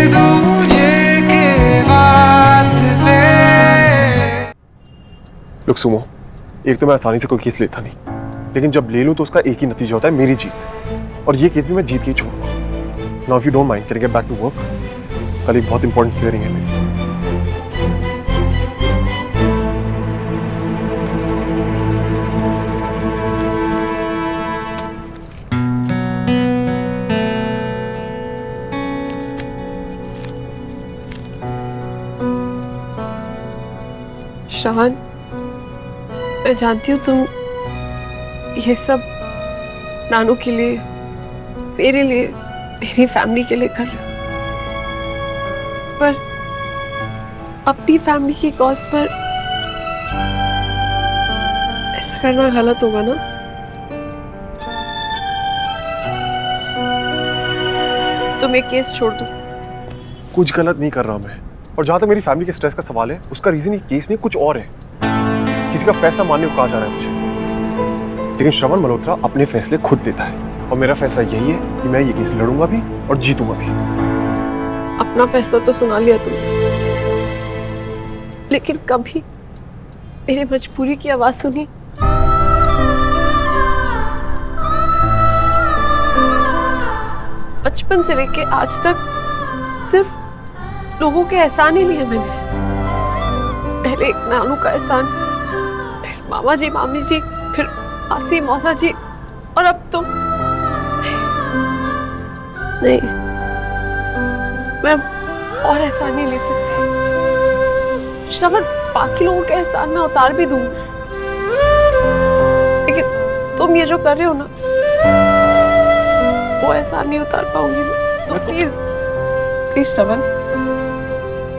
दूजे के वास्ते। लुक सुमो, एक तो मैं आसानी से कोई केस लेता नहीं, लेकिन जब ले लूं तो उसका एक ही नतीजा होता है, मेरी जीत। और ये केस भी मैं जीत के ही छोड़ूंगा। Now if you don't mind, can I get back to work? कल एक बहुत इंपॉर्टेंट हियरिंग है मेरी। श्रवण, मैं जानती हूँ तुम ये सब नानू के लिए, मेरे लिए, मेरी फैमिली के लिए कर रहे हो, पर अपनी फैमिली की कॉज पर ऐसा करना गलत होगा ना? तुम एक केस छोड़ दो। कुछ गलत नहीं कर रहा मैं, और जहां तक मेरी फैमिली के स्ट्रेस का सवाल है, उसका रीजन ये केस नहीं कुछ और है। किसी का फैसला मानने को कहा जा रहा है मुझे, लेकिन श्रवण मल्होत्रा अपने फैसले खुद लेता है, और मेरा फैसला यही है कि मैं ये केस लड़ूंगा भी और जीतूंगा भी। अपना फैसला तो सुना लिया तुमने, लेकिन कभी मेरी मजबूरी की आवाज सुनी? बचपन से लेके आज तक सिर्फ लोगों के एहसान ही लिए मैंने। पहले एक नानू का एहसान, फिर मामा जी, मामी जी, फिर मासी, मौसा जी, और अब तुम। नहीं, मैं और एहसान नहीं ले सकती। श्रवण, बाकी लोगों के एहसान में उतार भी दूं, लेकिन तुम ये जो कर रहे हो ना, वो एहसान नहीं उतार पाऊंगी मैं। तो प्लीज प्लीज श्रवण,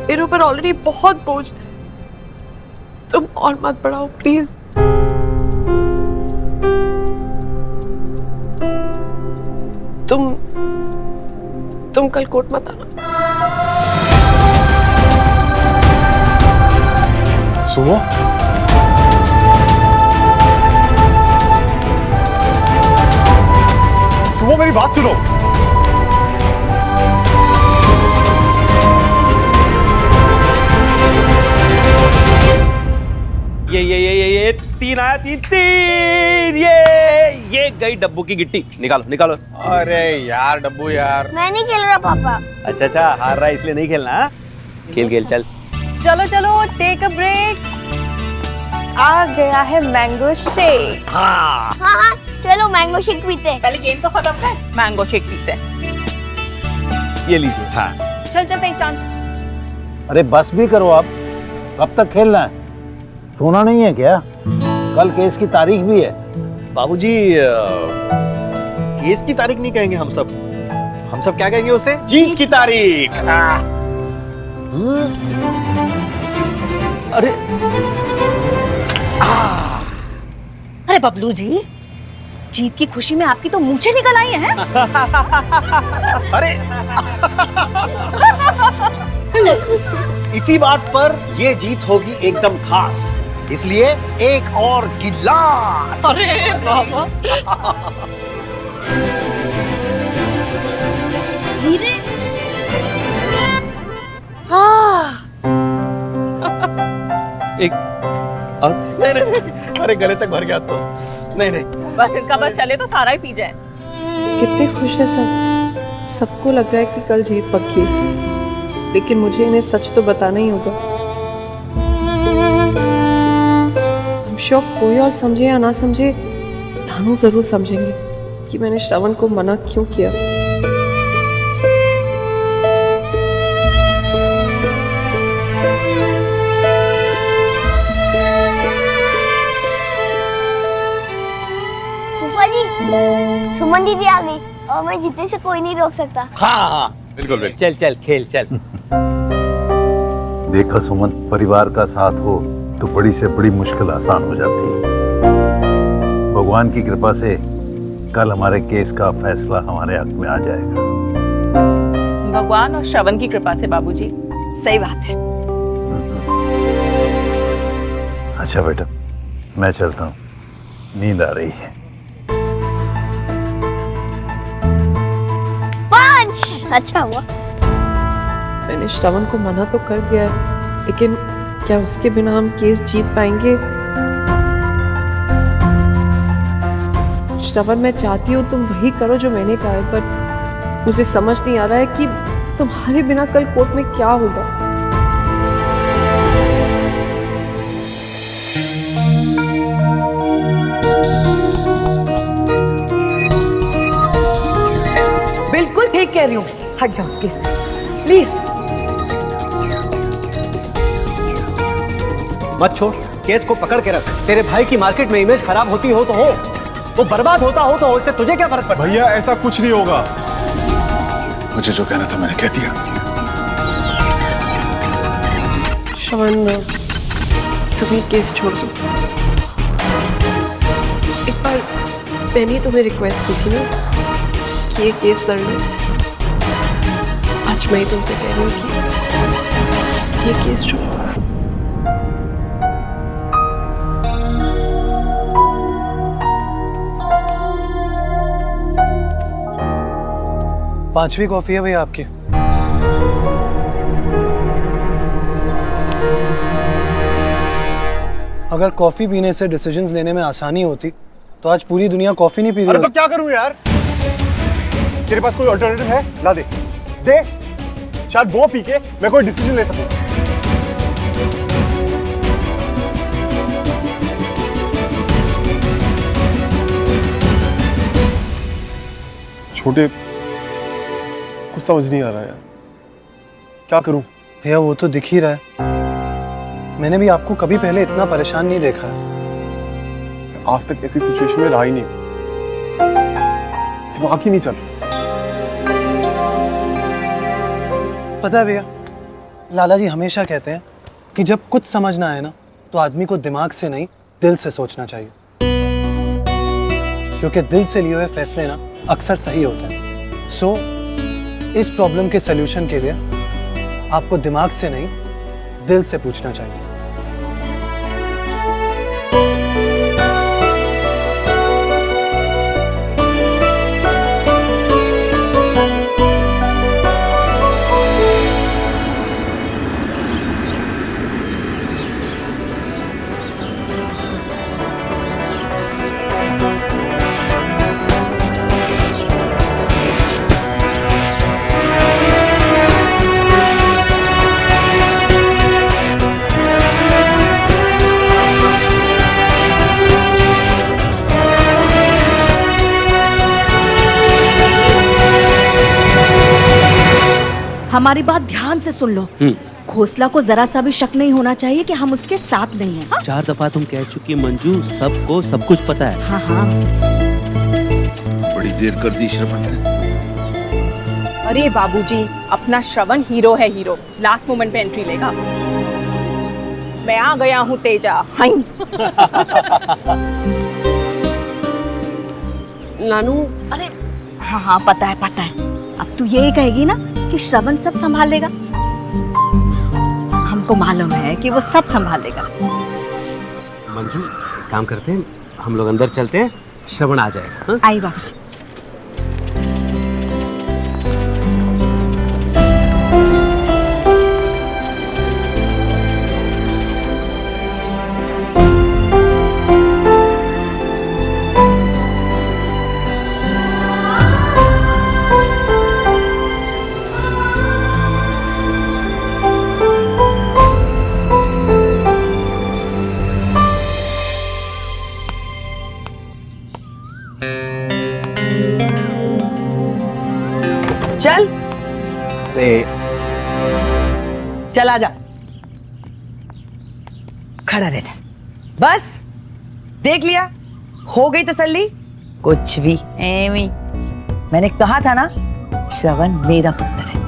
मेरे ऊपर ऑलरेडी बहुत बोझ, तुम और मत बढ़ाओ प्लीज। तुम कल कोर्ट मत आना। सुनो, सुनो मेरी बात सुनो। ये तीन आया, तीन ये गई डब्बू की गिट्टी। निकालो निकालो। अरे यार डब्बू यार, मैं नहीं खेल रहा पापा। अच्छा हार रहा है इसलिए नहीं खेलना। हाँ? खेल चल। चलो टेक अ ब्रेक। आ गया है मैंगो शेक। हाँ हाँ, चलो मैंगो शेक पीते हैं। पहले गेम तो खत्म कर, मैंगो शेक पीते हैं। ये लीजिए। हाँ चल पहचान। अरे बस भी करो आप, कब तक खेलना है? सोना नहीं है क्या? कल केस की तारीख भी है। बाबूजी, केस की तारीख नहीं कहेंगे हम सब क्या कहेंगे उसे? जीत की तारीख। अरे अरे बबलू जी, जीत की खुशी में आपकी तो मूंछें निकल आई हैं। अरे इसी बात पर ये जीत होगी एकदम खास, इसलिए एक और गिलास। अरे बाबा, धीरे। एक और नहीं, अरे गले तक भर गया तो नहीं। बस इनका बस चले तो सारा ही पी जाए। कितने खुश है सब। सबको लग रहा है कि कल जीत पक्की, लेकिन मुझे इन्हें सच तो बताना ही होगा। I'm sure कोई और समझे या ना समझे, नानू जरूर समझेंगे कि मैंने श्रवण को मना क्यों किया। फूफा जी, सुमन दीदी आ गई और मैं जीतने से कोई नहीं रोक सकता। हाँ बिल्कुल। चल खेल चल। देखा सुमन, परिवार का साथ हो तो बड़ी से बड़ी मुश्किल आसान हो जाती है। भगवान की कृपा से कल हमारे केस का फैसला हमारे हक में आ जाएगा। भगवान और श्रवण की कृपा से बाबूजी, सही बात है। अच्छा बेटा, मैं चलता हूँ, नींद आ रही है। पंच। अच्छा हुआ। मैंने श्रवण को मना तो कर दिया है, लेकिन क्या उसके बिना हम केस जीत पाएंगे? श्रवण, मैं चाहती हूँ तुम वही करो जो मैंने कहा है, पर मुझे समझ नहीं आ रहा है कि तुम्हारे बिना कल कोर्ट में क्या होगा। बिल्कुल ठीक कह रही हूँ, हट जाओ उसके से प्लीज। मत छोड़, केस को पकड़ के रख। तेरे भाई की मार्केट में इमेज खराब होती हो तो हो, वो बर्बाद होता हो तो इससे तुझे क्या फर्क पड़ता? भैया ऐसा कुछ नहीं होगा। मुझे जो कहना था मैंने कह दिया। श्रवण, तुम ये केस छोड़ दो। एक बार मैंने तुम्हें रिक्वेस्ट की थी ना कि ये केस लड़ लो। आज मैं ही तुमसे कह रही हूँ कि ये केस छोड़ दो। पांचवी कॉफी है भैया आपकी। अगर कॉफी पीने से डिसीजंस लेने में आसानी होती तो आज पूरी दुनिया कॉफी नहीं पी रही। अरे तो क्या करूं यार? तेरे पास कोई अल्टरनेटिव है? ला दे दे, शायद वो पी के मैं कोई डिसीजन ले सकूं। छोटे, कुछ समझ नहीं आ रहा यार, क्या करूं? भैया वो तो दिख ही रहा है, मैंने भी आपको कभी पहले इतना परेशान नहीं देखा है। आज तक ऐसी सिचुएशन में रहा ही नहीं, दिमाग ही नहीं चल। पता है भैया, लाला जी हमेशा कहते हैं कि जब कुछ समझ ना आए ना तो आदमी को दिमाग से नहीं दिल से सोचना चाहिए, क्योंकि दिल से लिए हुए फैसले ना अक्सर सही होते हैं। सो इस प्रॉब्लम के सलूशन के लिए आपको दिमाग से नहीं दिल से पूछना चाहिए। हमारी बात ध्यान से सुन लो। घोसला को जरा सा भी शक नहीं होना चाहिए कि हम उसके साथ नहीं हैं। हाँ? 4 दफा तुम कह चुकी मंजू, सबको सब कुछ पता है। हाँ हाँ। बड़ी देर कर दी श्रवण ने। अरे बाबूजी, अपना श्रवण हीरो है, हीरो। लास्ट मोमेंट पे एंट्री लेगा। मैं आ गया हूँ तेजा। हाय। नानू, अरे हाँ हाँ पता है पता है। अब तू यही कहेगी ना कि श्रवण सब संभाल लेगा? हमको मालूम है कि वो सब संभाल लेगा। मंजू, एक काम करते हैं, हम लोग अंदर चलते हैं, श्रवण आ जाएगा। हाँ? आई बाबूजी। चल चल आजा, खड़ा रहता। बस देख लिया, हो गई तसल्ली। कुछ भी एवी, मैंने कहा था ना, श्रवण मेरा पुत्र है,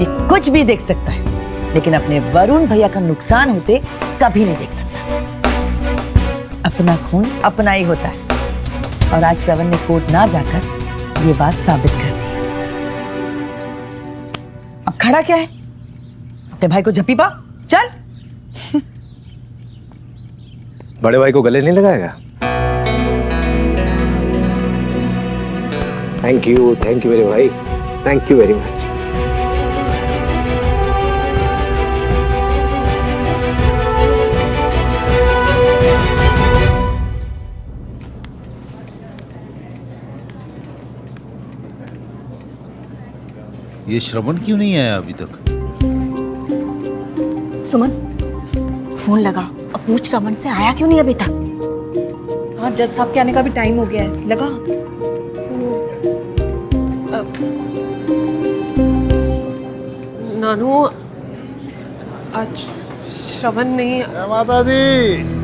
ये कुछ भी देख सकता है, लेकिन अपने वरुण भैया का नुकसान होते कभी नहीं देख सकता। अपना खून अपना ही होता है, और आज श्रवण ने कोर्ट ना जाकर ये बात साबित कर दी। अब खड़ा क्या है, अपने भाई को झप्पी पा, चल। बड़े भाई को गले नहीं लगाएगा? थैंक यू मेरे भाई, थैंक यू वेरी मच। ये श्रवण क्यों नहीं आया अभी तक? सुमन, फोन लगा और पूछ श्रवण से आया क्यों नहीं अभी तक। हाँ, जज साहब के आने का भी टाइम हो गया है, लगा। नानू, आज श्रवण नहीं। माता दी,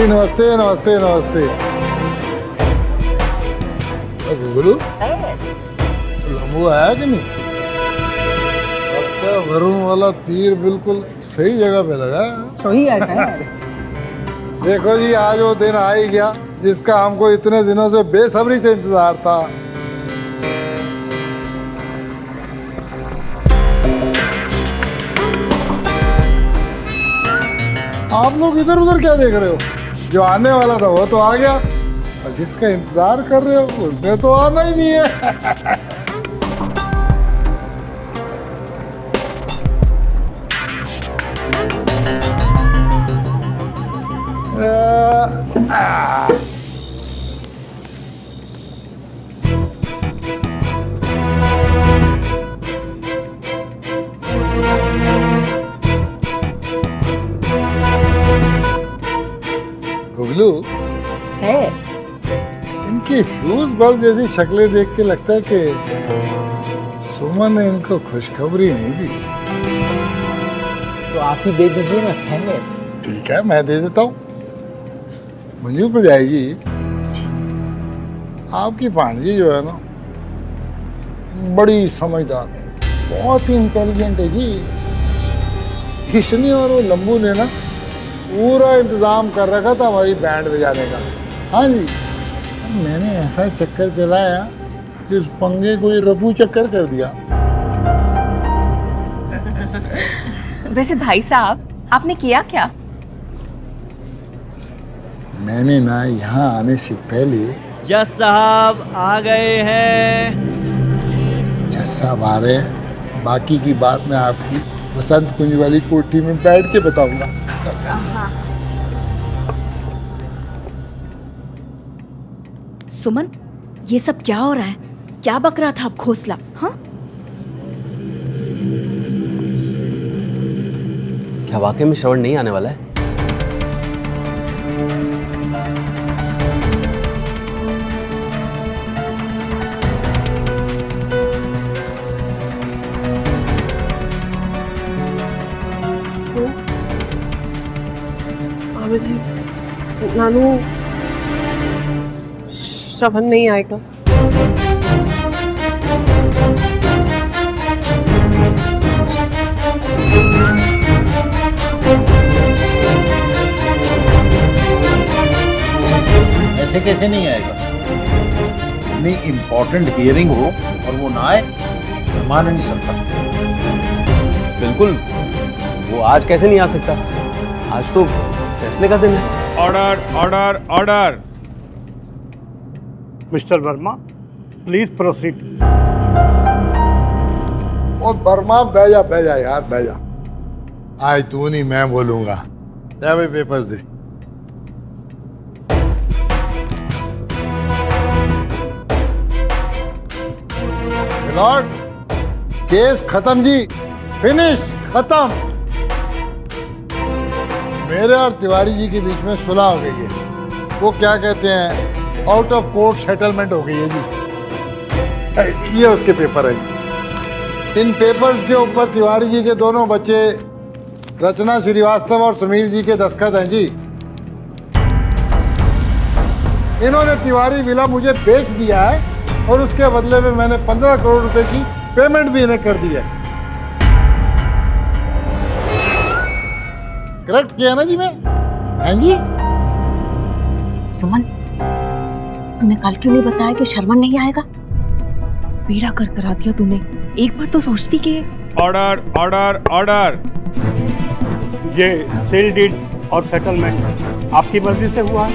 नमस्ते नमस्ते नमस्ते। गुगलू, लंबू आया कि नहीं? आपका वरुण वाला तीर बिल्कुल सही जगह पे लगा। सही है। देखो जी, आज वो दिन आ ही गया जिसका हमको इतने दिनों से बेसब्री से इंतजार था। आप लोग इधर उधर क्या देख रहे हो? जो आने वाला था वो तो आ गया, और जिसका इंतजार कर रहे हो उसने तो आना ही नहीं है। गुगलू, इनकी फ्यूज बल्ब जैसी शक्लें देख के लगता है कि सुमन ने इनको खुशखबरी नहीं दी। तो आप ही दे दीजिए ना सर। ठीक है, मैं दे देता हूँ। मंजू भरजाई जी, आपकी भांजी जो है ना, बड़ी समझदार, बहुत ही इंटेलिजेंट है जी। किशनी और वो लंबू ने ना पूरा इंतजाम कर रखा था हमारी बैंड बजाने का। हाँ जी, मैंने ऐसा चक्कर चलाया कि उस पंगे को ये रफू चक्कर कर दिया। वैसे भाई साहब, आपने किया क्या? मैंने ना यहाँ आने से पहले जज साहब आ गए हैं। जज साहब आ रहे हैं, बाकी की बात मैं आपकी वसंत कुंज वाली कोठी में बैठ के बताऊंगा। सुमन, ये सब क्या हो रहा है? क्या बक रहा था अब घोसला? हाँ, क्या वाकई में श्रवण नहीं आने वाला है? मामा जी, नानू, श्रवण नहीं आएगा। ऐसे कैसे नहीं आएगा? इतनी इम्पोर्टेंट हियरिंग हो और वो ना आए, मैं मान नहीं सकता। बिल्कुल, वो आज कैसे नहीं आ सकता? आज तो फैसले का दिन है। Order order order. Mister Verma, please proceed. और वर्मा, बह जा यार, बह जा। आज तू नहीं, मैं बोलूंगा। जा भाई, पेपर्स दे। लॉर्ड, केस खत्म जी, फिनिश, खत्म। मेरे और तिवारी जी के बीच में सुलह हो गई है। वो क्या कहते हैं, आउट ऑफ कोर्ट सेटलमेंट हो गई है जी। ये उसके पेपर है जी। इन पेपर्स के ऊपर तिवारी जी के दोनों बच्चे रचना श्रीवास्तव और समीर जी के दस्तखत हैं जी। इन्होंने तिवारी विला मुझे बेच दिया है और उसके बदले में मैंने 15 करोड़ रुपए की पेमेंट भी इन्हें कर दी है। करेक्ट किया ना जी मैं? हाँ जी। सुमन, तूने कल क्यों नहीं बताया कि श्रवण नहीं आएगा? बेड़ा कर करा दिया तूने। एक बार तो सोचती कि। Order order order. ये सेल डीड और सेटलमेंट आपकी मर्जी से हुआ है।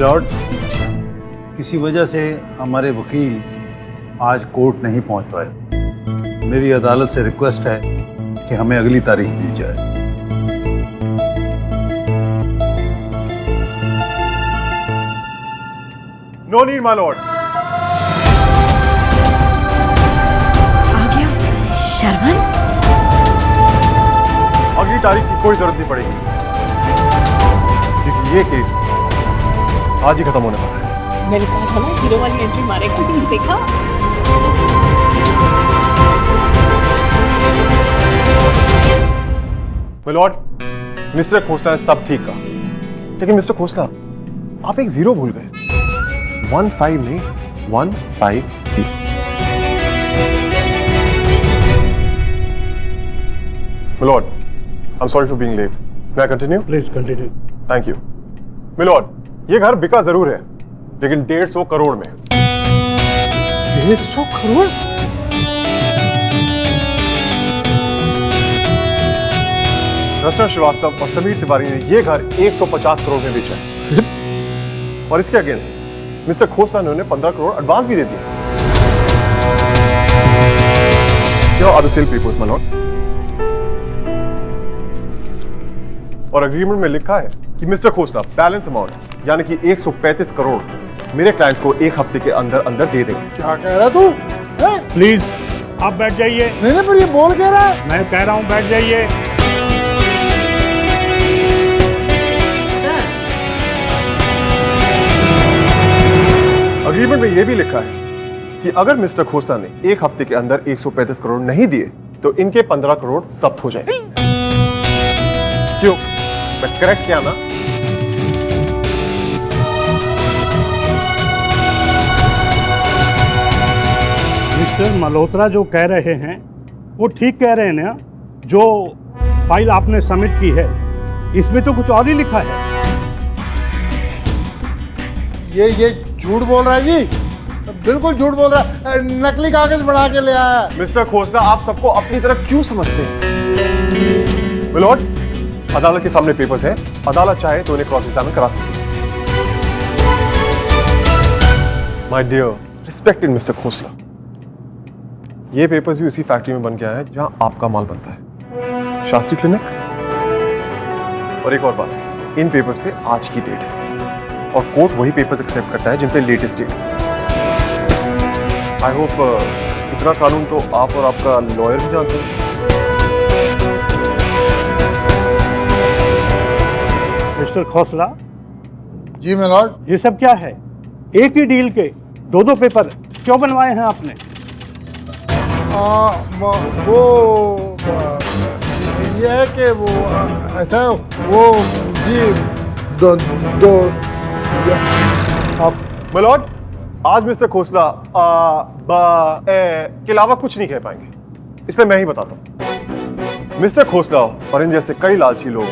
मिलॉर्ड, किसी वजह से हमारे वकील आज कोर्ट नहीं पहुंच पाए। मेरी अदालत से रिक्वेस्ट है कि हमें अगली तारीख दी जाए। No need my lord. आ गया श्रवण। अगली तारीख की कोई जरूरत नहीं पड़ेगी, क्योंकि ये केस आज ही खत्म होने वाला है। मैंने कहा था ना हीरो वाली एंट्री मारेगा, तुमने देखा? मिलॉर्ड, मिस्टर खोसला ने सब ठीक कहा, लेकिन मिस्टर खोसला आप एक जीरो भूल गए। 15 नहीं 150। My lord, I am sorry for being late. May I continue? Please continue. Thank you. My lord, ये घर बिका जरूर है, लेकिन 150 करोड़ में। 150 करोड़? रचना श्रीवास्तव और समीर तिवारी ने ये घर 150 करोड़ में बेचा है। और इसके अगेंस्ट मिस्टर खोसला ने उन्हें 15 करोड़ एडवांस भी दे दिया। Here are the sale papers, my lord. और एग्रीमेंट में लिखा है कि मिस्टर खोसला बैलेंस अमाउंट यानी कि 135 करोड़ मेरे क्लाइंट्स को एक हफ्ते के अंदर अंदर दे देंगे। क्या कह रहा तू? प्लीज आप बैठ जाइए। नहीं पर ये बोल कह रहा है। मैं कह रहा हूँ बैठ जाइए। अग्रीमेंट में यह भी लिखा है कि अगर मिस्टर खोसला ने एक हफ्ते के अंदर 135 करोड़ नहीं दिए तो इनके 15 करोड़ जब्त हो जाएंगे। क्यों? मैं करेक्ट क्या ना? मिस्टर मल्होत्रा जो कह रहे हैं वो ठीक कह रहे हैं ना। जो फाइल आपने सबमिट की है इसमें तो कुछ और ही लिखा है। ये झूठ बोल रहा है जी, बिल्कुल झूठ बोल रहा है। नकली कागज बना के ले आया है। मिस्टर खोसला आप सबको अपनी तरफ क्यों समझते हैं? मिलॉर्ड, अदालत के सामने पेपर्स हैं, अदालत चाहे तो उन्हें क्रॉस एग्जामिन करा सकती है। My dear respected mister Khosla, ये पेपर्स भी उसी फैक्ट्री में बन के आए हैं जहां आपका माल बनता है, शास्त्री क्लिनिक। और एक और बात, इन पेपर्स पे आज की डेट है और कोर्ट वही पेपर्स एक्सेप्ट करता है जिन पे लेटेस्ट डेट। आई होप इतना कानून तो आप और आपका लॉयर भी जानते हैं। Mister Khosla. Ji my lord. ये सब क्या है? एक ही डील के दो पेपर क्यों बनवाए हैं आपने? वो ये है कि वो ऐसा वो जी दो मिलॉर्ड, आज मिस्टर खोसला के अलावा कुछ नहीं कह पाएंगे, इसलिए मैं ही बताता हूं। मिस्टर खोसला और इन जैसे कई लालची लोग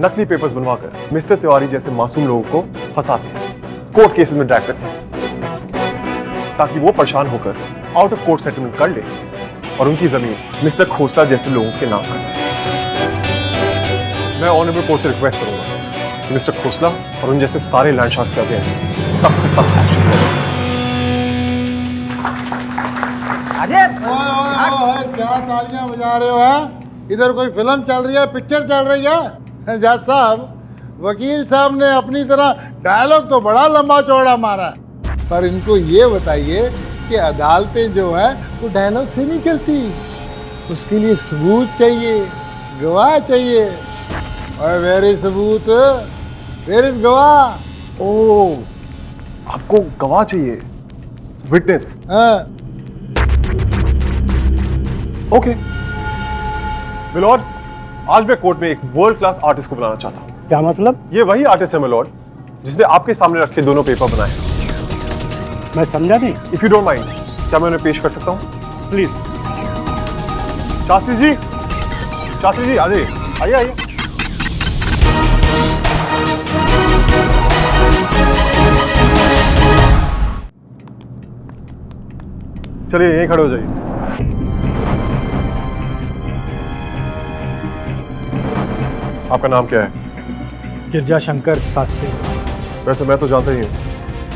नकली पेपर्स बनवाकर मिस्टर तिवारी जैसे मासूम लोगों को फंसाते हैं, कोर्ट केसेस में ड्रैग करते हैं, ताकि वो परेशान होकर आउट ऑफ कोर्ट सेटलमेंट कर ले और उनकी जमीन मिस्टर खोसला जैसे लोगों के नाम कर। मैं ऑनरेबल कोर्ट से रिक्वेस्ट करूंगा कि मिस्टर खोसला और उन जैसे सारे लैंड शार्क्स के अगेंस्ट सख्त से सख्त एक्शन करें। क्या तालियां बजा रहे हो? है इधर कोई फिल्म चल रही है, पिक्चर चल रही है? जज साहब, वकील साहब ने अपनी तरह डायलॉग तो बड़ा लंबा चौड़ा मारा, पर इनको ये बताइए कि अदालतें जो है वो डायलॉग से नहीं चलती, उसके लिए सबूत चाहिए, गवाह चाहिए। और वेर इज सबूत, वेर इज गवाह? ओ, आपको गवाह चाहिए, विटनेस? हाँ। ओके मिलॉर्ड, आज मैं कोर्ट में एक वर्ल्ड क्लास आर्टिस्ट को बुलाना चाहता हूँ। क्या मतलब? ये वही आर्टिस्ट है मिलॉर्ड जिसने आपके सामने रखे दोनों पेपर बनाए। मैं समझा नहीं। इफ यू डोंट माइंड, क्या मैं उन्हें पेश कर सकता हूँ? प्लीज। शास्त्री जी, शास्त्री जी आ जाइए, आइए आइए। चलिए यहीं खड़े हो जाइए। आपका नाम क्या है? गिरजा शंकर शास्त्री। वैसे मैं तो जानता ही हूँ,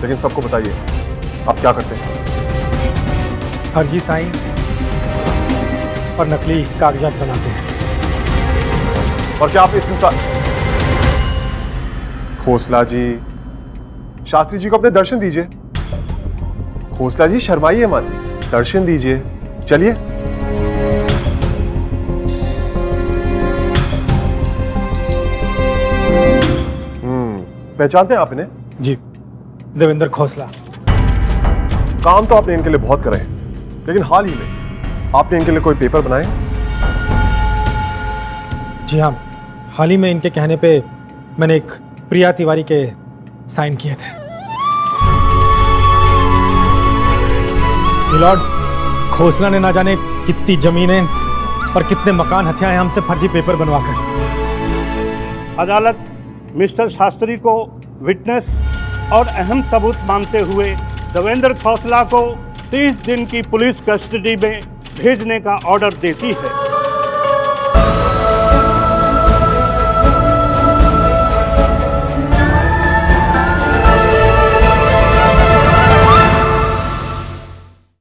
लेकिन सबको बताइए आप क्या करते हैं। फर्जी साइन और नकली कागजात बनाते हैं। और क्या आप इस इंसान खोसला जी, शास्त्री जी को अपने दर्शन दीजिए। खोसला जी शर्माइए मत, दर्शन दीजिए, चलिए। पहचानते हैं आप इन्हें? जी, देवेंद्र खोसला। काम तो आपने इनके लिए बहुत कराए, लेकिन हाल ही में आपने इनके लिए कोई पेपर बनाए? जी हाँ, हाल ही में इनके कहने पे मैंने एक प्रिया तिवारी के साइन किए थे। मिलॉर्ड, खोसला ने ना जाने कितनी जमीनें और कितने मकान हथियाए हमसे फर्जी पेपर बनवाकर। अदालत मिस्टर शास्त्री को विटनेस और अहम सबूत मानते हुए देवेंद्र खोसला को 30 दिन की पुलिस कस्टडी में भेजने का ऑर्डर देती है।